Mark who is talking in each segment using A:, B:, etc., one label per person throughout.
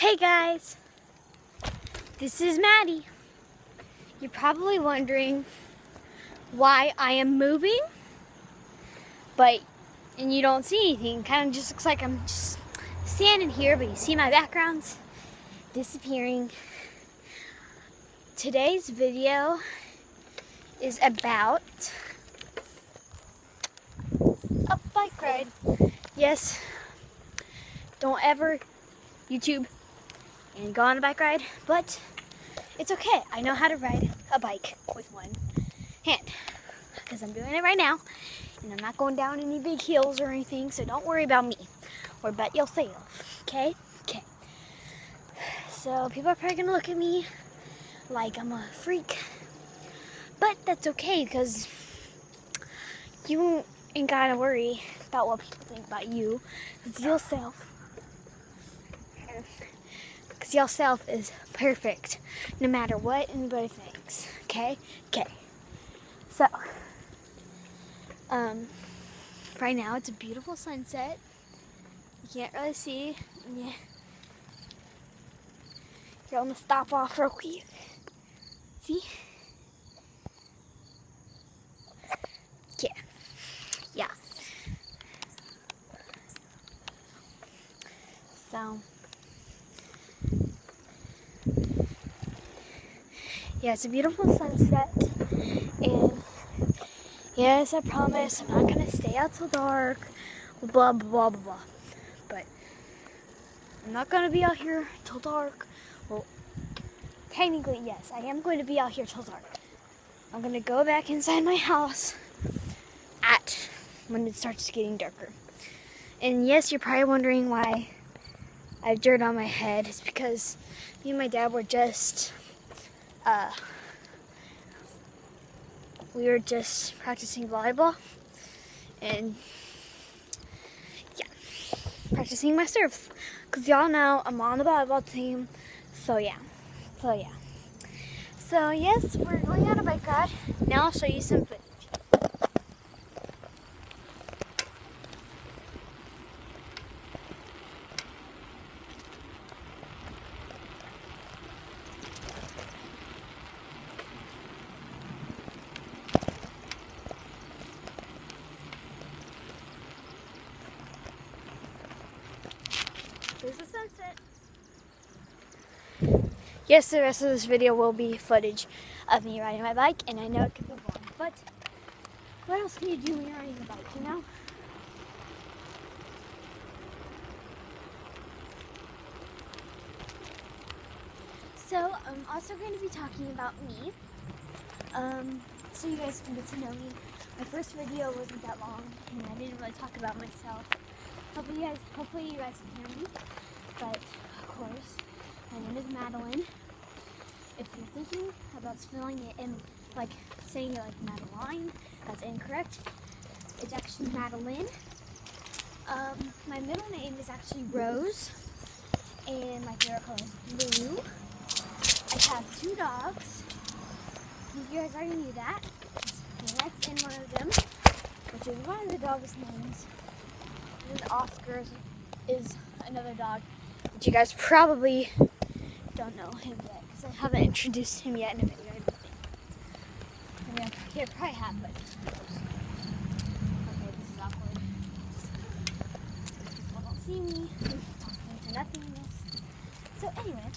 A: Hey guys, this is Maddie. You're probably wondering why I am moving, and you don't see anything. Kind of just looks like I'm just standing here, but you see my background's disappearing. Today's video is about a bike ride. Yes, don't ever YouTube and go on a bike ride, but it's okay. I know how to ride a bike with one hand because I'm doing it right now, and I'm not going down any big hills or anything, so don't worry about me or about yourself, okay? Okay. So people are probably gonna look at me like I'm a freak, but that's okay because you ain't gotta worry about what people think about you. It's yourself. Because yourself is perfect, no matter what anybody thinks. Okay? Okay. So, right now it's a beautiful sunset. You can't really see. Yeah. Here, I'm gonna stop off real quick. See? Yeah. Yeah. So, yeah, it's a beautiful sunset, and yes, I promise I'm not gonna stay out till dark, blah, blah, blah, blah, blah, but I'm not gonna be out here till dark. Well, technically, yes, I am going to be out here till dark. I'm gonna go back inside my house when it starts getting darker. And yes, you're probably wondering why I have dirt on my head. It's because me and my dad were just practicing volleyball, and yeah, practicing my serves, because y'all know I'm on the volleyball team. So yes, we're going on a bike ride. Now I'll show you some footage. There's the sunset. Yes, the rest of this video will be footage of me riding my bike, and I know it can be boring, but what else can you do when you're riding a bike, you know? So, I'm also going to be talking about me, so you guys can get to know me. My first video wasn't that long, and I didn't really talk about myself. Hopefully you guys can hear me. But of course, my name is Madeline. If you're thinking about spelling it in, like saying it like Madeline, that's incorrect. It's actually Madeline. My middle name is actually Rose, and my favorite color is blue. I have 2 dogs. You guys already knew that. That's in one of them, which is one of the dog's names. And Oscar is another dog, but you guys probably don't know him yet because I haven't introduced him yet in a video. I mean, you probably have, but okay, this is awkward. People don't see me. Talking to nothingness. So anyway,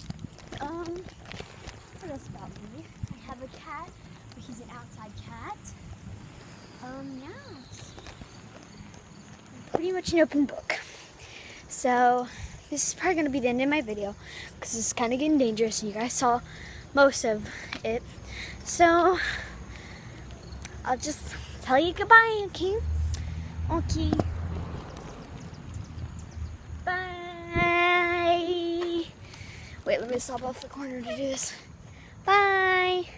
A: what else about me? I have a cat, but he's an outside cat. Yeah. Pretty much an open book. So this is probably going to be the end of my video because it's kind of getting dangerous and you guys saw most of it. So I'll just tell you goodbye, okay? Okay. Bye. Wait, let me stop off the corner to do this. Bye.